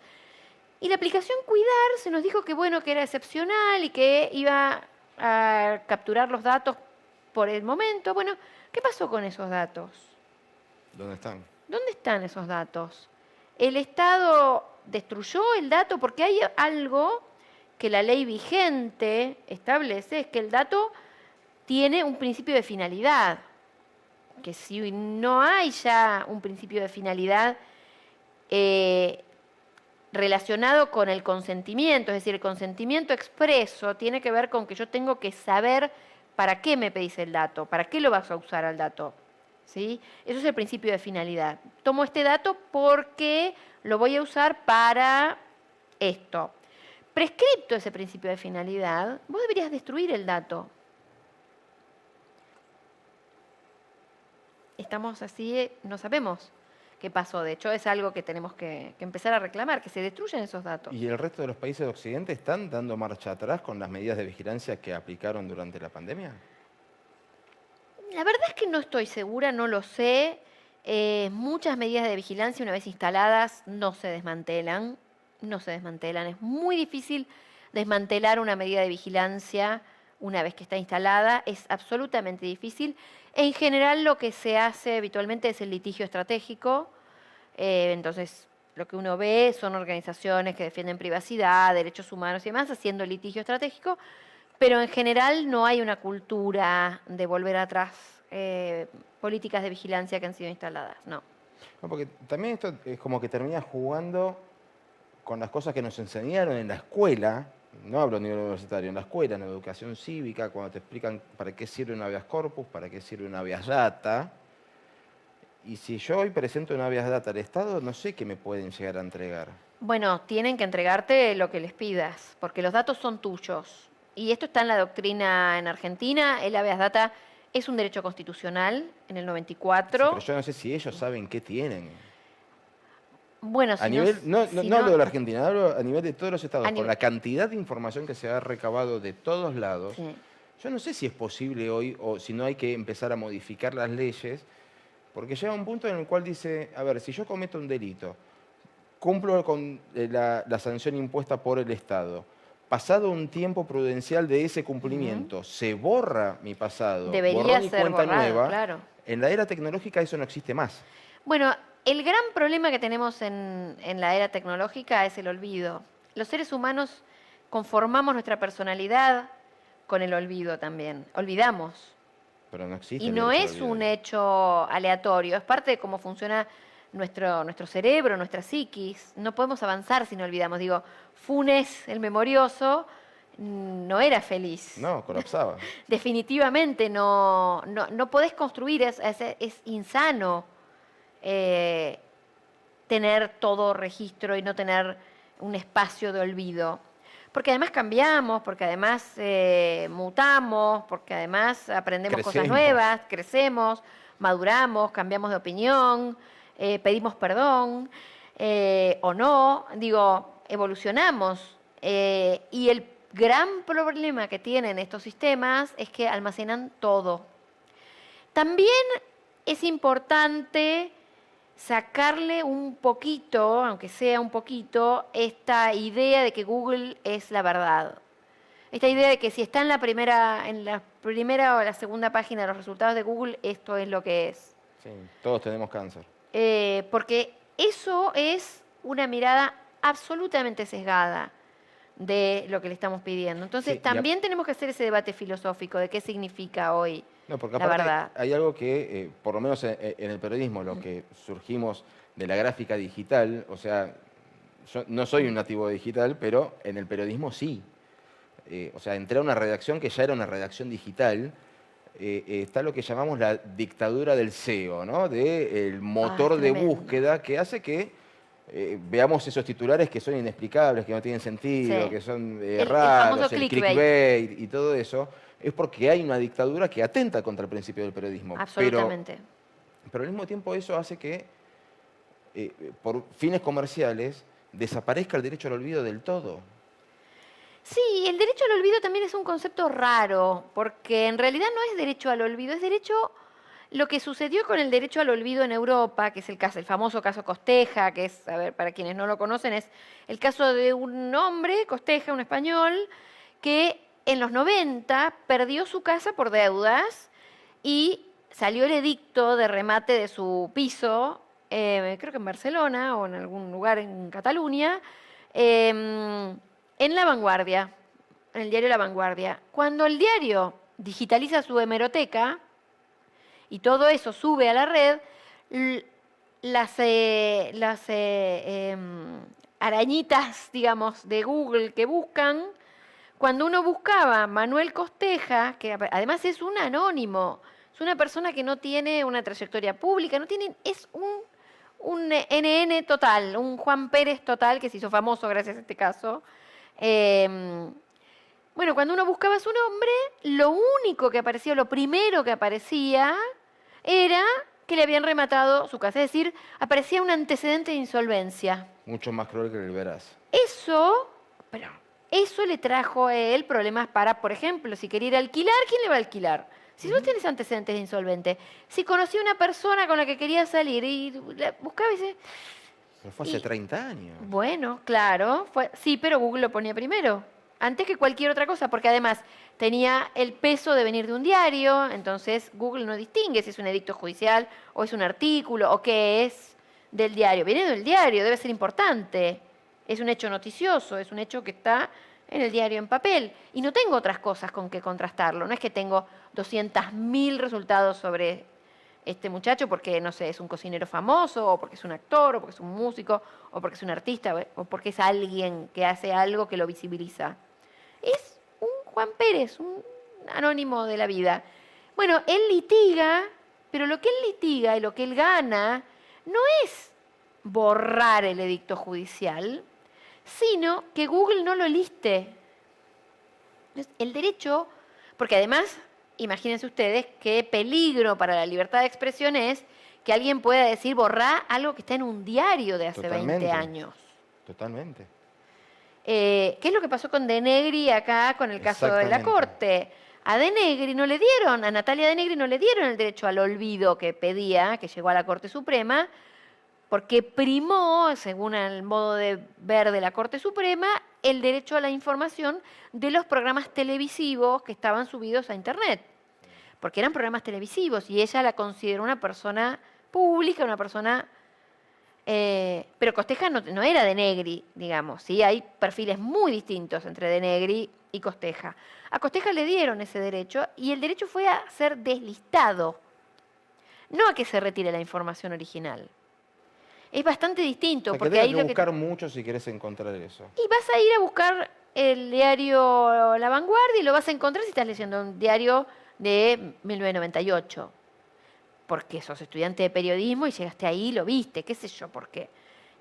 y la aplicación Cuidar se nos dijo que bueno, que era excepcional y que iba a capturar los datos por el momento. Bueno, ¿qué pasó con esos datos? ¿Dónde están? ¿Dónde están esos datos? ¿El Estado destruyó el dato? Porque hay algo que la ley vigente establece, es que el dato tiene un principio de finalidad. Que si no hay ya un principio de finalidad relacionado con el consentimiento, es decir, el consentimiento expreso tiene que ver con que yo tengo que saber para qué me pedís el dato, para qué lo vas a usar al dato, ¿sí? Eso es el principio de finalidad. Tomo este dato porque lo voy a usar para esto. Prescripto ese principio de finalidad, vos deberías destruir el dato. Estamos así, no sabemos qué pasó. De hecho, es algo que tenemos que empezar a reclamar, que se destruyan esos datos. ¿Y el resto de los países de Occidente están dando marcha atrás con las medidas de vigilancia que aplicaron durante la pandemia? La verdad es que no estoy segura, no lo sé. Muchas medidas de vigilancia, una vez instaladas, no se desmantelan. No se desmantelan. Es muy difícil desmantelar una medida de vigilancia una vez que está instalada. Es absolutamente difícil. En general, lo que se hace habitualmente es el litigio estratégico, Entonces, lo que uno ve son organizaciones que defienden privacidad, derechos humanos y demás, haciendo litigio estratégico, pero en general no hay una cultura de volver atrás políticas de vigilancia que han sido instaladas, no. No, porque también esto es como que termina jugando con las cosas que nos enseñaron en la escuela, no hablo a nivel universitario, en la escuela, en la educación cívica, cuando te explican para qué sirve un habeas corpus, para qué sirve un habeas data. Y si yo hoy presento un habeas data al Estado, no sé qué me pueden llegar a entregar. Bueno, tienen que entregarte lo que les pidas, porque los datos son tuyos. Y esto está en la doctrina en Argentina. El habeas data es un derecho constitucional en el Sí, 94. pero yo no sé si ellos saben qué tienen. Bueno, A si nivel, si no hablo de la Argentina, hablo a nivel de todos los estados. a Con nivel- la cantidad de información que se ha recabado de todos lados, sí. yo no sé si es posible hoy o si no hay que empezar a modificar las leyes, porque llega un punto en el cual dice, a ver, si yo cometo un delito, cumplo con la sanción impuesta por el Estado, pasado un tiempo prudencial de ese cumplimiento, se borra mi pasado, Debería borrón y ser cuenta borrado, nueva, claro. en la era tecnológica eso no existe más. Bueno, el gran problema que tenemos en la era tecnológica es el olvido. Los seres humanos conformamos nuestra personalidad con el olvido también. Olvidamos. Pero no existe Y el no derecho al es olvido. un hecho aleatorio, es parte de cómo funciona nuestro cerebro, nuestra psiquis. No podemos avanzar si no olvidamos. Digo, Funes, el memorioso, no era feliz. No, colapsaba. Definitivamente no podés construir, es insano eh, tener todo registro y no tener un espacio de olvido. Porque además cambiamos, porque además mutamos, porque además aprendemos cosas Crecemos. nuevas, crecemos, maduramos, cambiamos de opinión, pedimos perdón o no, digo, evolucionamos. Y el gran problema que tienen estos sistemas es que almacenan todo. También es importante sacarle un poquito, aunque sea un poquito, esta idea de que Google es la verdad. Esta idea de que si está en la primera o la segunda página de los resultados de Google, esto es lo que es. Sí, todos tenemos cáncer. Porque eso es una mirada absolutamente sesgada de lo que le estamos pidiendo. Entonces, Sí, también tenemos que hacer ese debate filosófico de qué significa hoy no, porque la aparte verdad. hay algo que, por lo menos en el periodismo, lo que surgimos de la gráfica digital, o sea, yo no soy un nativo digital, pero en el periodismo sí. O sea, entré a una redacción que ya era una redacción digital. Está lo que llamamos la dictadura del SEO, ¿no? Del motor de Tremendo. búsqueda que hace que veamos esos titulares que son inexplicables, que no tienen sentido, Sí. que son El raros, famoso el clickbait. clickbait y todo eso, es porque hay una dictadura que atenta contra el principio del periodismo. Absolutamente. Pero al mismo tiempo eso hace que, por fines comerciales, desaparezca el derecho al olvido del todo. Sí, el derecho al olvido también es un concepto raro, porque en realidad no es derecho al olvido, es derecho. Lo que sucedió con el derecho al olvido en Europa, que es el famoso caso Costeja, que es, a ver, para quienes no lo conocen, es el caso de un hombre, Costeja, un español, que en los 90 perdió su casa por deudas y salió el edicto de remate de su piso, creo que en Barcelona o en algún lugar en Cataluña, en La Vanguardia, en el diario La Vanguardia. Cuando el diario digitaliza su hemeroteca y todo eso sube a la red, las arañitas, digamos, de Google que buscan, cuando uno buscaba Manuel Costeja, que además es un anónimo, es una persona que no tiene una trayectoria pública, es un NN total, un Juan Pérez total, que se hizo famoso gracias a este caso. Bueno, cuando uno buscaba su nombre, lo único que aparecía, lo primero que aparecía, era que le habían rematado su casa. Es decir, aparecía un antecedente de insolvencia. Mucho más cruel que el Verás. Eso le trajo a él problemas para, por ejemplo, si quería ir a alquilar, ¿quién le va a alquilar? Si tú tienes antecedentes de insolvente, si conocía una persona con la que quería salir y la buscaba y dice, Pero fue hace 30 años. bueno, claro, sí, pero Google lo ponía primero, antes que cualquier otra cosa, porque además tenía el peso de venir de un diario, entonces Google no distingue si es un edicto judicial o es un artículo o qué es. del diario. Viene del diario, debe ser importante. Es un hecho noticioso, es un hecho que está en el diario en papel. Y no tengo otras cosas con que contrastarlo. No es que tengo 200.000 resultados sobre este muchacho porque, no sé, es un cocinero famoso, o porque es un actor, o porque es un músico, o porque es un artista, o porque es alguien que hace algo que lo visibiliza. Es un Juan Pérez, un anónimo de la vida. Bueno, él litiga, pero lo que él litiga y lo que él gana no es borrar el edicto judicial, sino que Google no lo liste. El derecho, porque además, imagínense ustedes qué peligro para la libertad de expresión es que alguien pueda decir borrar algo que está en un diario de hace Totalmente. 20 años. Totalmente. ¿Qué es lo que pasó con De Negri acá con el caso de la Corte? A De Negri no le dieron, a Natalia De Negri no le dieron el derecho al olvido que pedía, que llegó a la Corte Suprema, porque primó, según el modo de ver de la Corte Suprema, el derecho a la información de los programas televisivos que estaban subidos a Internet. Porque eran programas televisivos y ella la consideró una persona pública, una persona... pero Costeja no era De Negri, digamos, ¿sí? Hay perfiles muy distintos entre De Negri y Costeja. A Costeja le dieron ese derecho y el derecho fue a ser deslistado, no a que se retire la información original. Es bastante distinto. O sea, porque que ahí que buscar mucho si querés encontrar eso. Y vas a ir a buscar el diario La Vanguardia y lo vas a encontrar si estás leyendo un diario de 1998. Porque sos estudiante de periodismo y llegaste ahí y lo viste, qué sé yo, por qué.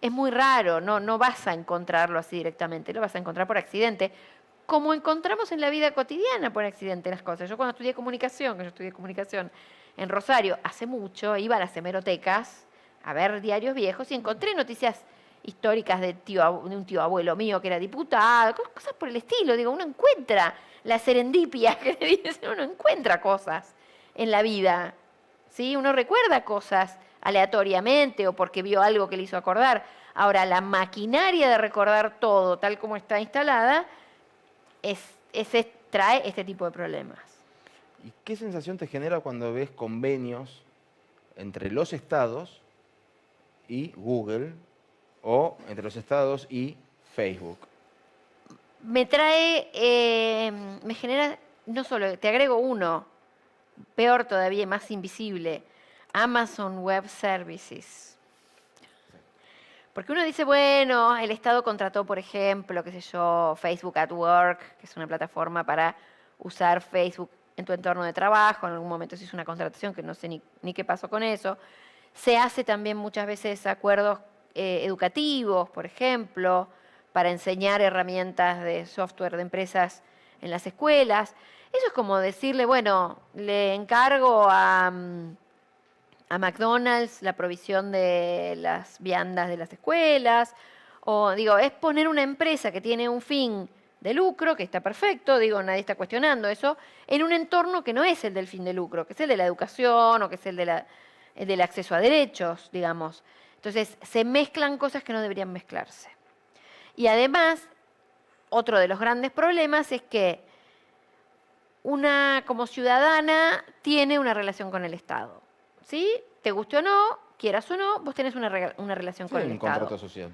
Es muy raro, no vas a encontrarlo así directamente, lo vas a encontrar por accidente, como encontramos en la vida cotidiana por accidente las cosas. Yo cuando estudié comunicación, que yo estudié comunicación en Rosario hace mucho, iba a las hemerotecas a ver diarios viejos y encontré noticias históricas de un tío abuelo mío que era diputado, cosas por el estilo. Digo, uno encuentra la serendipia, que le dicen, uno encuentra cosas en la vida. ¿Sí? Uno recuerda cosas aleatoriamente o porque vio algo que le hizo acordar. Ahora, la maquinaria de recordar todo tal como está instalada trae este tipo de problemas. ¿Y qué sensación te genera cuando ves convenios entre los estados y Google o entre los estados y Facebook? Me genera, no solo, te agrego uno, peor todavía, más invisible, Amazon Web Services. Porque uno dice, bueno, el Estado contrató, por ejemplo, qué sé yo, Facebook at Work, que es una plataforma para usar Facebook en tu entorno de trabajo. En algún momento se hizo una contratación que no sé ni qué pasó con eso. Se hace también muchas veces acuerdos educativos, por ejemplo, para enseñar herramientas de software de empresas en las escuelas. Eso es como decirle, bueno, le encargo a McDonald's la provisión de las viandas de las escuelas, o digo, es poner una empresa que tiene un fin de lucro, que está perfecto, digo, nadie está cuestionando eso, en un entorno que no es el del fin de lucro, que es el de la educación o que es el del acceso a derechos, digamos. Entonces, se mezclan cosas que no deberían mezclarse. Y además, otro de los grandes problemas es que una, como ciudadana, tiene una relación con el Estado. ¿Sí? Te guste o no, quieras o no, vos tenés una relación con el Estado. Un contrato social.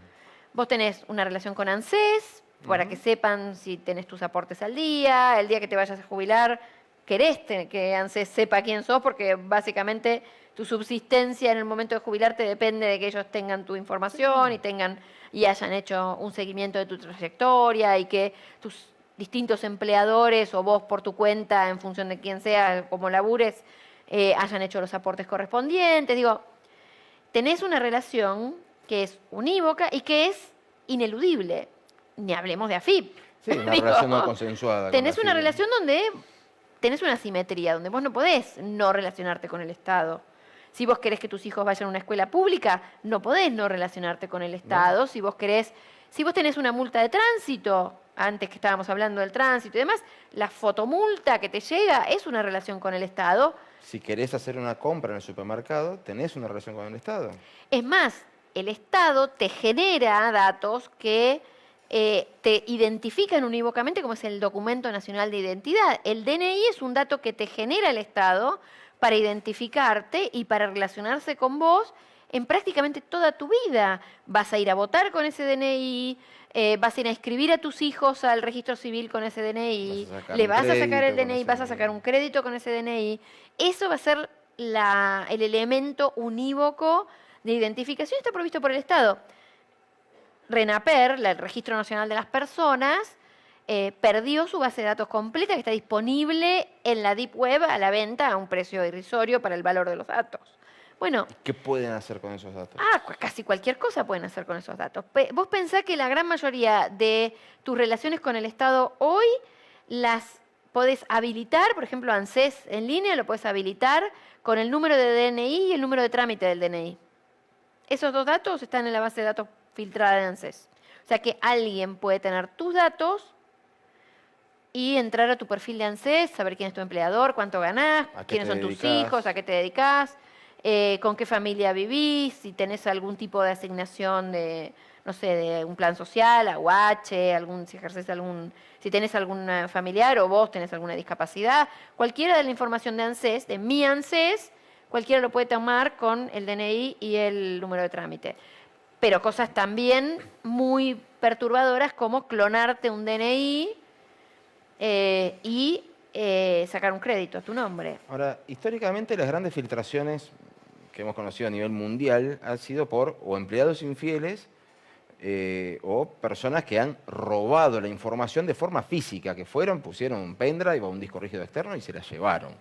Vos tenés una relación con ANSES, para que sepan si tenés tus aportes al día, el día que te vayas a jubilar, querés que ANSES sepa quién sos, porque básicamente tu subsistencia en el momento de jubilarte depende de que ellos tengan tu información y hayan hecho un seguimiento de tu trayectoria y que tus distintos empleadores o vos por tu cuenta, en función de quién sea, como labures, hayan hecho los aportes correspondientes. Digo, tenés una relación que es unívoca y que es ineludible. Ni hablemos de AFIP. Sí, una relación no consensuada. Tenés una relación donde tenés una simetría, donde vos no podés no relacionarte con el Estado. Si vos querés que tus hijos vayan a una escuela pública, no podés no relacionarte con el Estado. No. Si vos tenés una multa de tránsito, antes que estábamos hablando del tránsito y demás, la fotomulta que te llega es una relación con el Estado. Si querés hacer una compra en el supermercado, tenés una relación con el Estado. Es más, el Estado te genera datos que te identifican unívocamente, como es el Documento Nacional de Identidad. El DNI es un dato que te genera el Estado para identificarte y para relacionarse con vos en prácticamente toda tu vida. Vas a ir a votar con ese DNI, vas a ir a inscribir a tus hijos al registro civil con ese DNI, le vas a sacar el DNI, vas a sacar un crédito con ese DNI. Eso va a ser el elemento unívoco de identificación, está provisto por el Estado. RENAPER, el Registro Nacional de las Personas, perdió su base de datos completa que está disponible en la Deep Web a la venta a un precio irrisorio para el valor de los datos. Bueno, ¿Qué pueden hacer con esos datos? casi cualquier cosa pueden hacer con esos datos. Vos pensás que la gran mayoría de tus relaciones con el Estado hoy las podés habilitar, por ejemplo, ANSES en línea lo podés habilitar con el número de DNI y el número de trámite del DNI. Esos dos datos están en la base de datos filtrada de ANSES. O sea que alguien puede tener tus datos y entrar a tu perfil de ANSES, saber quién es tu empleador, cuánto ganás, quiénes son tus hijos, a qué te dedicás, con qué familia vivís, si tenés algún tipo de asignación de, no sé, de un plan social, AUH, si tenés algún familiar o vos tenés alguna discapacidad, cualquiera de la información de ANSES, de mi ANSES, cualquiera lo puede tomar con el DNI y el número de trámite. Pero cosas también muy perturbadoras como clonarte un DNI y sacar un crédito a tu nombre. Ahora, históricamente las grandes filtraciones que hemos conocido a nivel mundial han sido por o empleados infieles o personas que han robado la información de forma física, que pusieron un pendrive o un disco rígido externo y se la llevaron.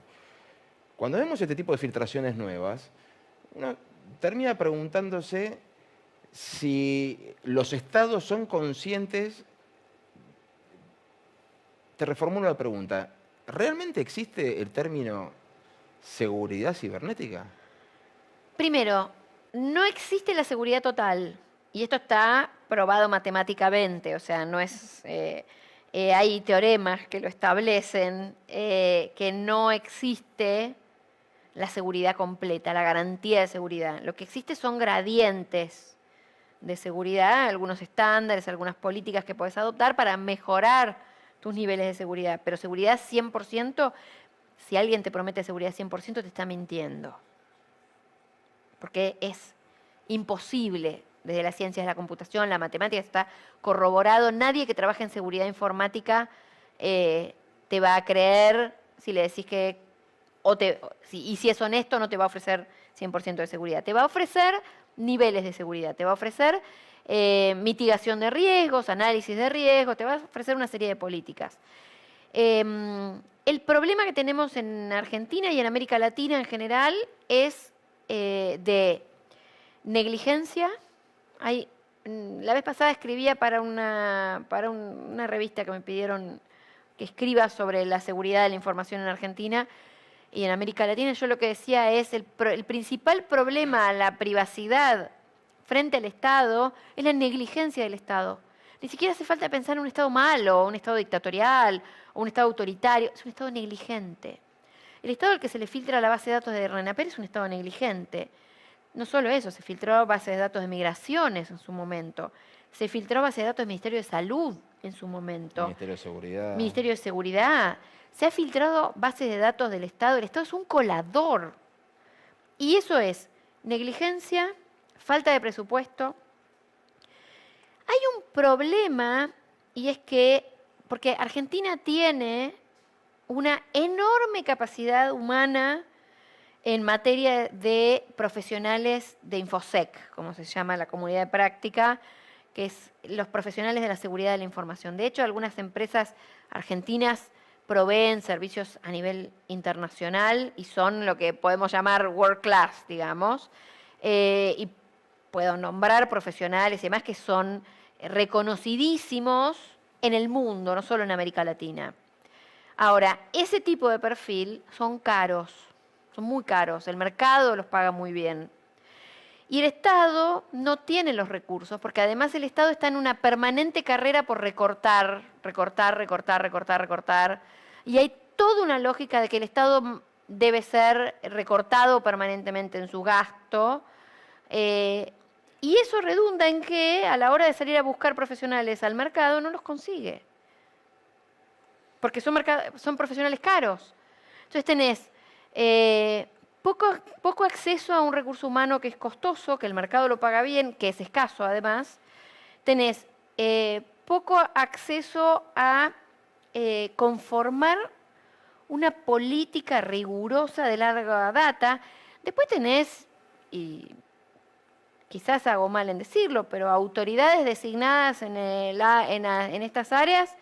Cuando vemos este tipo de filtraciones nuevas, uno termina preguntándose si los estados son conscientes. Te reformulo la pregunta. ¿Realmente existe el término seguridad cibernética? Primero, no existe la seguridad total. Y esto está probado matemáticamente. O sea, no es. Hay teoremas que lo establecen, que no existe la seguridad completa, la garantía de seguridad. Lo que existe son gradientes de seguridad, algunos estándares, algunas políticas que puedes adoptar para mejorar tus niveles de seguridad. Pero seguridad 100%, si alguien te promete seguridad 100%, te está mintiendo. Porque es imposible, desde las ciencias de la computación, la matemática, está corroborado. Nadie que trabaje en seguridad informática te va a creer si le decís que... y si es honesto, no te va a ofrecer 100% de seguridad. Te va a ofrecer niveles de seguridad, te va a ofrecer mitigación de riesgos, análisis de riesgos, te va a ofrecer una serie de políticas. El problema que tenemos en Argentina y en América Latina en general es de negligencia. La vez pasada escribía para una revista que me pidieron que escriba sobre la seguridad de la información en Argentina y en América Latina. Yo lo que decía es el principal problema a la privacidad frente al Estado es la negligencia del Estado. Ni siquiera hace falta pensar en un Estado malo, un Estado dictatorial, o un Estado autoritario. Es un Estado negligente. El Estado al que se le filtra la base de datos de RENAPER es un Estado negligente. No solo eso, se filtró base de datos de migraciones en su momento. Se filtró base de datos del Ministerio de Salud en su momento. Ministerio de Seguridad. Ministerio de Seguridad. Se ha filtrado bases de datos del Estado. El Estado es un colador. Y eso es negligencia, falta de presupuesto. Hay un problema, y es que, porque Argentina tiene una enorme capacidad humana en materia de profesionales de InfoSec, como se llama la comunidad de práctica, que es los profesionales de la seguridad de la información. De hecho, algunas empresas argentinas proveen servicios a nivel internacional y son lo que podemos llamar world class, digamos. Y puedo nombrar profesionales y demás que son reconocidísimos en el mundo, no solo en América Latina. Ahora, ese tipo de perfil son caros, son muy caros, el mercado los paga muy bien. Y el Estado no tiene los recursos, porque además el Estado está en una permanente carrera por recortar, y hay toda una lógica de que el Estado debe ser recortado permanentemente en su gasto, y eso redunda en que a la hora de salir a buscar profesionales al mercado no los consigue, porque son profesionales caros. Entonces tenés poco acceso a un recurso humano que es costoso, que el mercado lo paga bien, que es escaso además. Tenés poco acceso a conformar una política rigurosa de larga data. Después tenés, y quizás hago mal en decirlo, pero autoridades designadas en estas áreas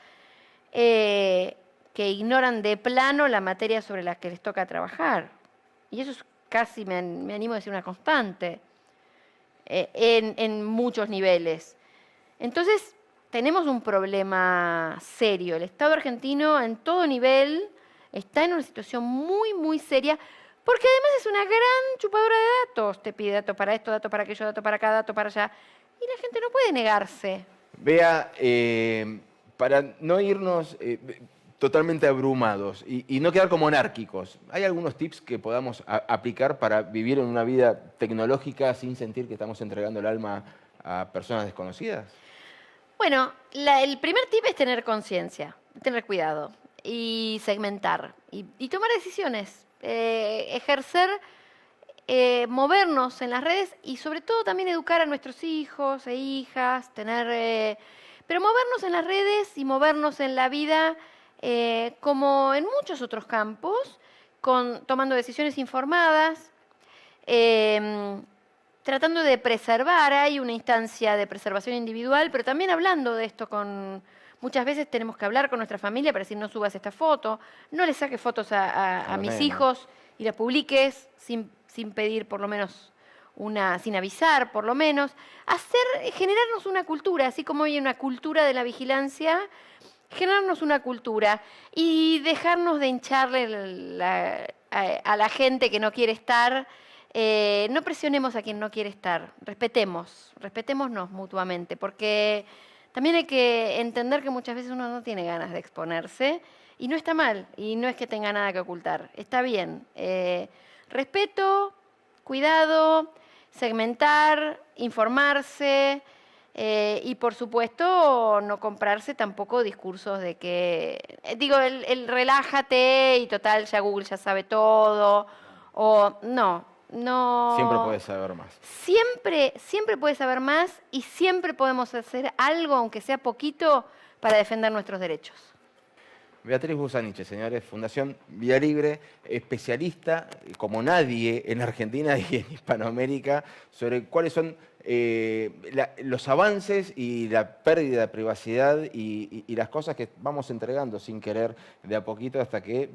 que ignoran de plano la materia sobre la que les toca trabajar. Y eso es casi, me animo a decir, una constante en muchos niveles. Entonces, tenemos un problema serio. El Estado argentino en todo nivel está en una situación muy, muy seria, porque además es una gran chupadora de datos. Te pide datos para esto, datos para aquello, datos para acá, datos para allá. Y la gente no puede negarse. Vea, para no irnos totalmente abrumados y no quedar como anárquicos, ¿hay algunos tips que podamos aplicar para vivir en una vida tecnológica sin sentir que estamos entregando el alma a personas desconocidas? Bueno, el primer tip es tener conciencia, tener cuidado y segmentar y tomar decisiones, ejercer, movernos en las redes y sobre todo también educar a nuestros hijos e hijas, pero movernos en las redes y movernos en la vida como en muchos otros campos, tomando decisiones informadas, tratando de preservar. Hay una instancia de preservación individual, pero también hablando de esto muchas veces tenemos que hablar con nuestra familia para decir: no subas esta foto, no le saques fotos a mis hijos y las publiques sin pedir por lo menos sin avisar por lo menos. Generarnos una cultura, así como hay una cultura de la vigilancia, generarnos una cultura y dejarnos de hincharle a la gente que no quiere estar. No presionemos a quien no quiere estar, respetémonos mutuamente, porque también hay que entender que muchas veces uno no tiene ganas de exponerse y no está mal, y no es que tenga nada que ocultar, está bien. Respeto, cuidado, segmentar, informarse y por supuesto no comprarse tampoco discursos de que, el relájate y total ya Google ya sabe todo, o no. No. Siempre puedes saber más. Siempre puedes saber más y siempre podemos hacer algo, aunque sea poquito, para defender nuestros derechos. Beatriz Busaniche, señores, Fundación Vía Libre, especialista como nadie en Argentina y en Hispanoamérica sobre cuáles son los avances y la pérdida de privacidad y las cosas que vamos entregando sin querer de a poquito hasta que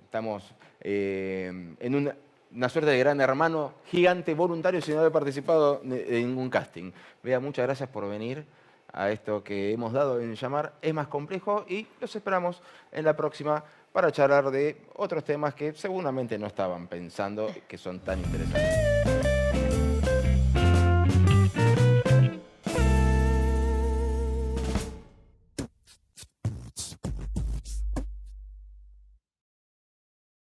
estamos en una suerte de gran hermano gigante voluntario sin haber participado en ningún casting. Bea, muchas gracias por venir a esto que hemos dado en llamar Es Más Complejo y los esperamos en la próxima para charlar de otros temas que seguramente no estaban pensando que son tan interesantes.